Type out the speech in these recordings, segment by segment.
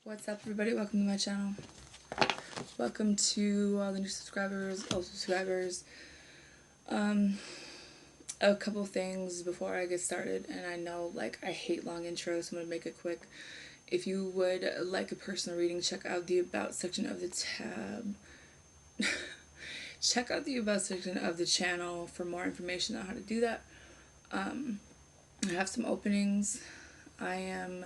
What's up, everybody? Welcome to my channel. Welcome to all the new subscribers, old subscribers. A couple things before I get started, and I know I hate long intros, so I'm gonna make it quick. If you would like a personal reading, check out the About section of the tab. Check out the About section of the channel for more information on how to do that. I have some openings. I am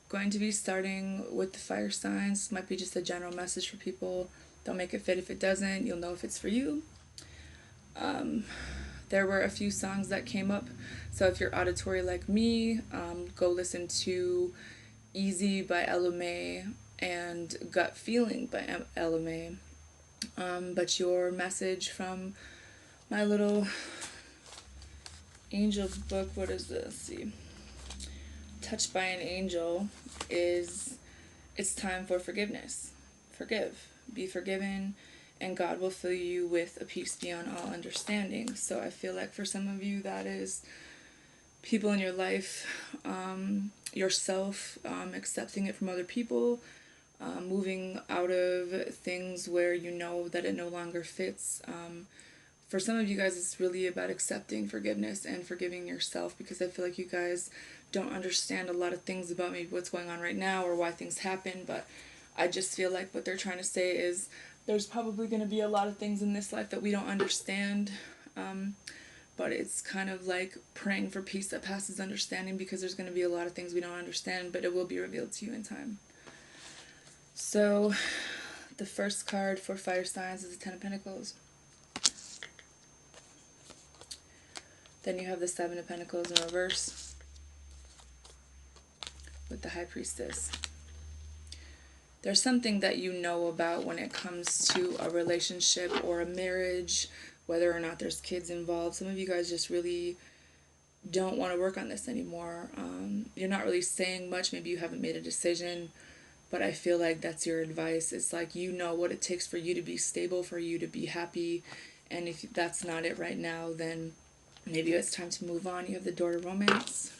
going to be starting with the fire signs. This might be just a general message for people. Don't make it fit if it doesn't. You'll know if it's for you. There were a few songs that came up. So if you're auditory like me, go listen to Easy by Ella May and Gut Feeling by Ella May. But your message from my little angel book, what is this? Let's see. Touched by an Angel is it's time for forgiveness. Forgive. Be forgiven, and God will fill you with a peace beyond all understanding. So I feel like for some of you, that is people in your life, yourself, accepting it from other people, moving out of things where you know that it no longer fits. For some of you guys, it's really about accepting forgiveness and forgiving yourself, because I feel like you guys don't understand a lot of things about maybe what's going on right now or why things happen, but I just feel like what they're trying to say is there's probably going to be a lot of things in this life that we don't understand, but it's kind of like praying for peace that passes understanding, because there's going to be a lot of things we don't understand, but it will be revealed to you in time. So the first card for fire signs is the Ten of Pentacles. Then you have the Seven of Pentacles in reverse with the High Priestess. There's something that you know about when it comes to a relationship or a marriage, whether or not there's kids involved. Some of you guys just really don't want to work on this anymore. You're not really saying much. Maybe you haven't made a decision, but I feel like that's your advice. It's like you know what it takes for you to be stable, for you to be happy, and if that's not it right now, then maybe it's time to move on. You have the Door to Romance.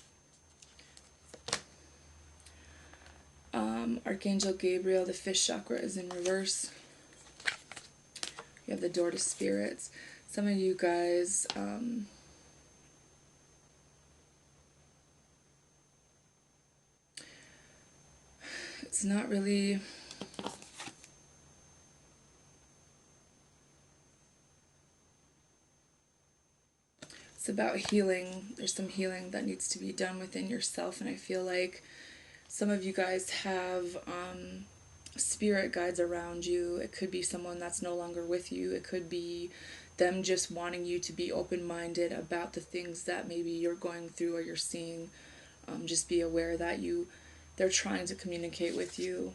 Archangel Gabriel, the Fish chakra, is in reverse. You have the Door to Spirits. Some of you guys, it's not really... It's about healing. There's some healing that needs to be done within yourself, and I feel like some of you guys have spirit guides around you. It could be someone that's no longer with you. It could be them just wanting you to be open-minded about the things that maybe you're going through or you're seeing. Just be aware that they're trying to communicate with you.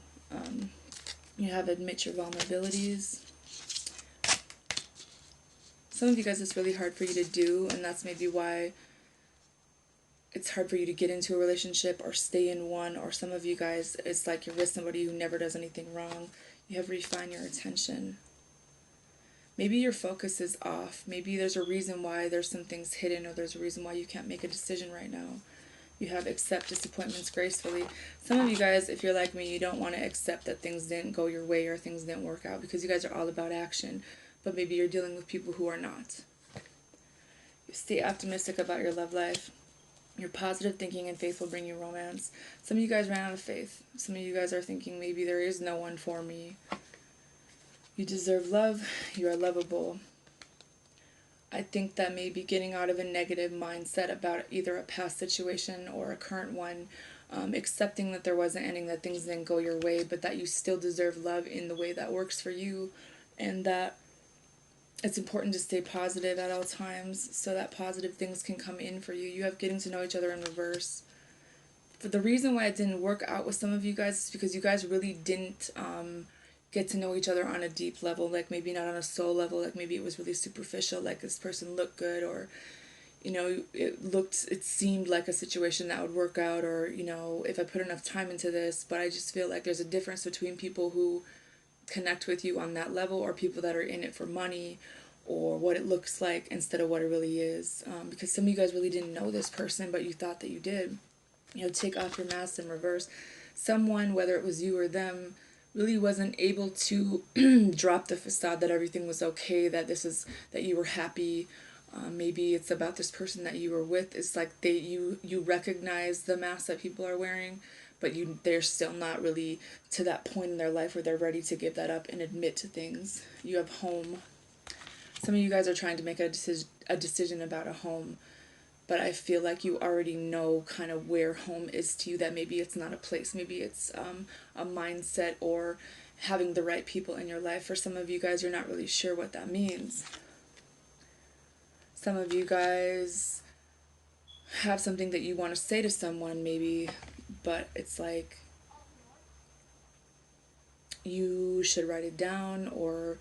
You have to admit your vulnerabilities. Some of you guys, it's really hard for you to do, and that's maybe why it's hard for you to get into a relationship or stay in one. Or some of you guys, it's like you're with somebody who never does anything wrong. You have to refine your attention. Maybe your focus is off. Maybe there's a reason why there's some things hidden, or there's a reason why you can't make a decision right now. You have accept disappointments gracefully. Some of you guys, if you're like me, you don't want to accept that things didn't go your way or things didn't work out, because you guys are all about action. But maybe you're dealing with people who are not. Stay optimistic about your love life. Your positive thinking and faith will bring you romance. Some of you guys ran out of faith. Some of you guys are thinking, maybe there is no one for me. You deserve love. You are lovable. I think that maybe getting out of a negative mindset about either a past situation or a current one, accepting that there was an ending, that things didn't go your way, but that you still deserve love in the way that works for you, and that it's important to stay positive at all times so that positive things can come in for you. You have getting to know each other in reverse. But the reason why it didn't work out with some of you guys is because you guys really didn't get to know each other on a deep level, like maybe not on a soul level, like maybe it was really superficial, like this person looked good, or it seemed like a situation that would work out, or if I put enough time into this. But I just feel like there's a difference between people who connect with you on that level, or people that are in it for money or what it looks like instead of what it really is, because some of you guys really didn't know this person, but you thought that you did. Take off your mask in reverse. someone, whether it was you or them, really wasn't able to drop the facade that everything was okay, that you were happy. Maybe it's about this person that you were with. It's like you recognize the mask that people are wearing, but they're still not really to that point in their life where they're ready to give that up and admit to things. You have home. Some of you guys are trying to make a decision about a home, but I feel like you already know kind of where home is to you, that maybe it's not a place, maybe it's a mindset or having the right people in your life. For some of you guys, you're not really sure what that means. Some of you guys have something that you want to say to someone maybe, but it's like you should write it down or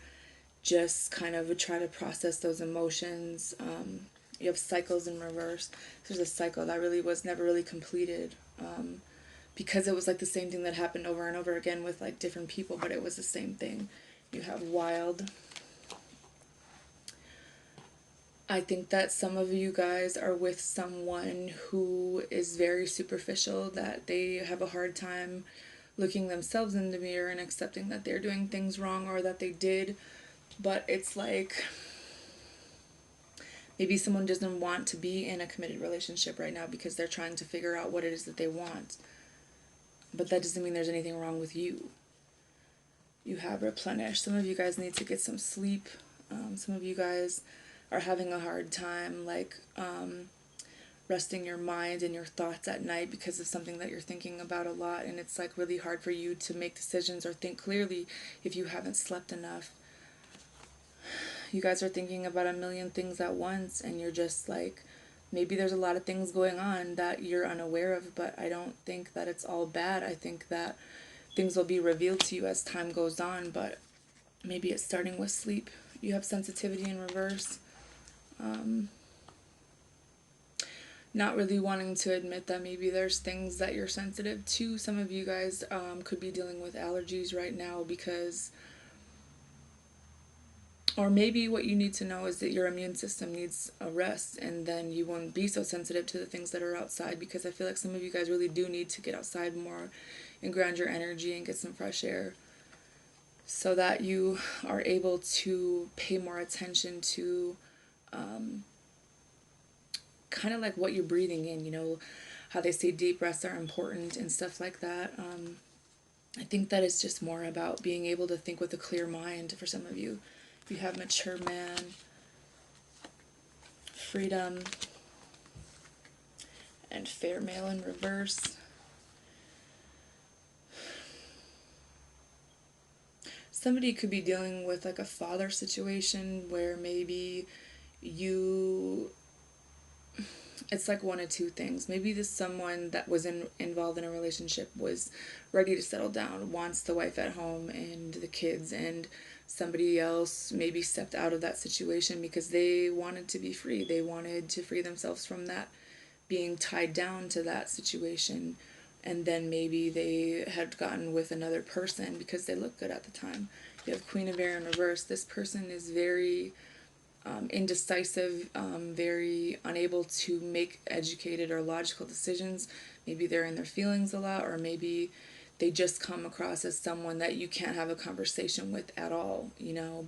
just kind of try to process those emotions. You have cycles in reverse. There's a cycle that really was never really completed, because it was like the same thing that happened over and over again with like different people, but it was the same thing. You have wild. I think that some of you guys are with someone who is very superficial, that they have a hard time looking themselves in the mirror and accepting that they're doing things wrong or that they did. But it's like maybe someone doesn't want to be in a committed relationship right now because they're trying to figure out what it is that they want. But that doesn't mean there's anything wrong with you. You have replenish. Some of you guys need to get some sleep. Some of you guys are having a hard time resting your mind and your thoughts at night because of something that you're thinking about a lot, and it's like really hard for you to make decisions or think clearly if you haven't slept enough. You guys are thinking about a million things at once, and you're just like, maybe there's a lot of things going on that you're unaware of, but I don't think that it's all bad. I think that things will be revealed to you as time goes on, but maybe it's starting with sleep. You have sensitivity in reverse. Not really wanting to admit that maybe there's things that you're sensitive to. Some of you guys could be dealing with allergies right now because, or maybe what you need to know is that your immune system needs a rest, and then you won't be so sensitive to the things that are outside, because I feel like some of you guys really do need to get outside more and ground your energy and get some fresh air so that you are able to pay more attention to kind of like what you're breathing in, how they say deep breaths are important and stuff like that. I think that it's just more about being able to think with a clear mind for some of you. You have mature man, freedom, and fair male in reverse. Somebody could be dealing with like a father situation where maybe you, it's like one of two things. Maybe this someone that was involved in a relationship was ready to settle down, wants the wife at home and the kids, and somebody else maybe stepped out of that situation because they wanted to be free. They wanted to free themselves from that, being tied down to that situation. And then maybe they had gotten with another person because they looked good at the time. You have Queen of Air in reverse. This person is very indecisive, very unable to make educated or logical decisions. Maybe they're in their feelings a lot, or maybe they just come across as someone that you can't have a conversation with at all,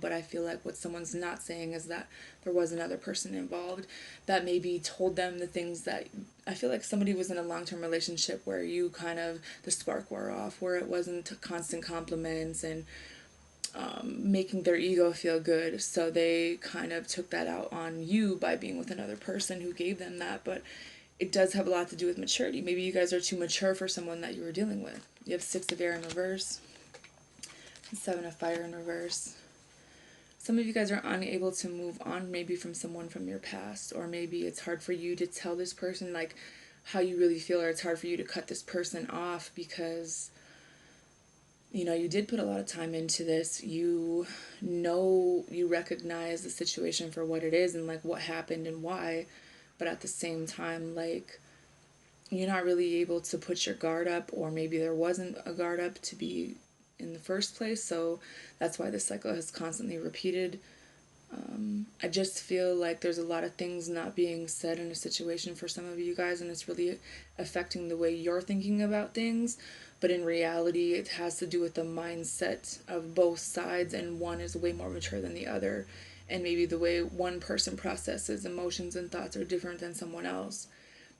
But I feel like what someone's not saying is that there was another person involved that maybe told them the things that, I feel like somebody was in a long-term relationship where you kind of, the spark wore off, where it wasn't constant compliments and making their ego feel good. So they kind of took that out on you by being with another person who gave them that. But it does have a lot to do with maturity. Maybe you guys are too mature for someone that you were dealing with. You have Six of Air in reverse, Seven of Fire in reverse. Some of you guys are unable to move on maybe from someone from your past, or maybe it's hard for you to tell this person like how you really feel, or it's hard for you to cut this person off because you did put a lot of time into this. You recognize the situation for what it is and like what happened and why, but at the same time, like, you're not really able to put your guard up, or maybe there wasn't a guard up to be in the first place. So that's why this cycle has constantly repeated. I just feel like there's a lot of things not being said in a situation for some of you guys, and it's really affecting the way you're thinking about things. But in reality, it has to do with the mindset of both sides, and one is way more mature than the other. And maybe the way one person processes emotions and thoughts are different than someone else.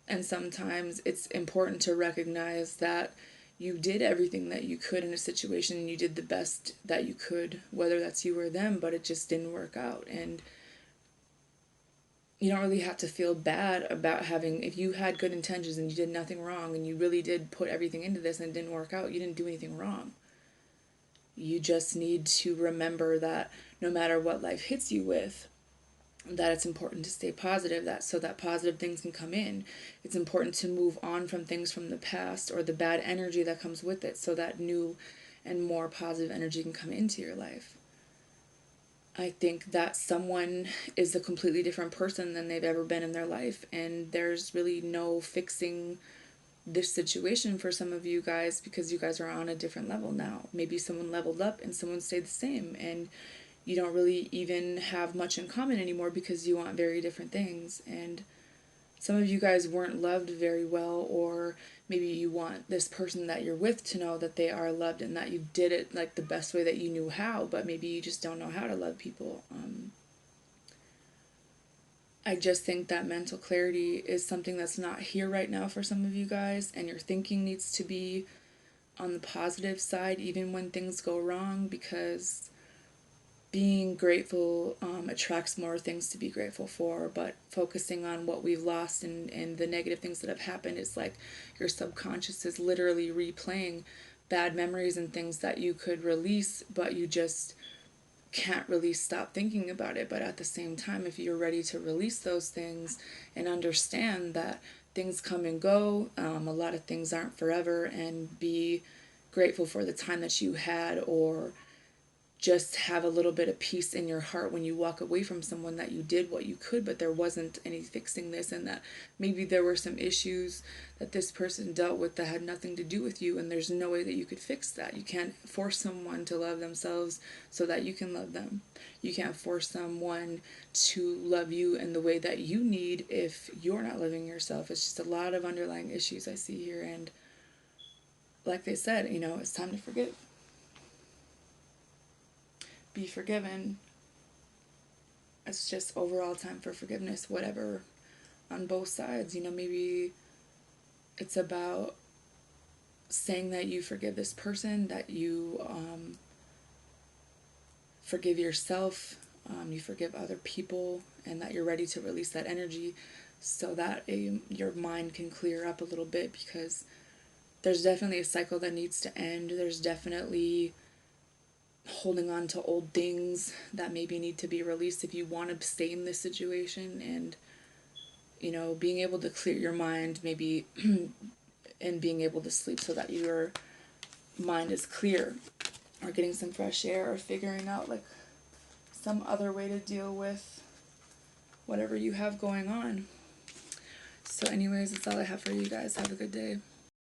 And sometimes it's important to recognize that you did everything that you could in a situation and you did the best that you could, whether that's you or them, but it just didn't work out. And you don't really have to feel bad about having, if you had good intentions and you did nothing wrong and you really did put everything into this and it didn't work out, you didn't do anything wrong. You just need to remember that no matter what life hits you with, that it's important to stay positive, that so that positive things can come in. It's important to move on from things from the past or the bad energy that comes with it, so that new and more positive energy can come into your life. I think that someone is a completely different person than they've ever been in their life, and there's really no fixing this situation for some of you guys, because you guys are on a different level now. Maybe someone leveled up and someone stayed the same, and you don't really even have much in common anymore because you want very different things. And some of you guys weren't loved very well, or maybe you want this person that you're with to know that they are loved and that you did it like the best way that you knew how, but maybe you just don't know how to love people. I just think that mental clarity is something that's not here right now for some of you guys, and your thinking needs to be on the positive side even when things go wrong, because being grateful attracts more things to be grateful for. But focusing on what we've lost and the negative things that have happened, is like your subconscious is literally replaying bad memories and things that you could release, but you just can't really stop thinking about it. But at the same time, if you're ready to release those things and understand that things come and go, a lot of things aren't forever, and be grateful for the time that you had, or just have a little bit of peace in your heart when you walk away from someone, that you did what you could, but there wasn't any fixing this, and that maybe there were some issues that this person dealt with that had nothing to do with you, and there's no way that you could fix that. You can't force someone to love themselves so that you can love them. You can't force someone to love you in the way that you need if you're not loving yourself. It's just a lot of underlying issues I see here, and like they said, it's time to forgive. Be forgiven. It's just overall time for forgiveness, whatever, on both sides. Maybe it's about saying that you forgive this person, that you forgive yourself, you forgive other people, and that you're ready to release that energy so that your mind can clear up a little bit, because there's definitely a cycle that needs to end. There's definitely holding on to old things that maybe need to be released if you want to stay in this situation. And being able to clear your mind, maybe and being able to sleep so that your mind is clear, or getting some fresh air, or figuring out like some other way to deal with whatever you have going on. So anyways, that's all I have for you guys. Have a good day.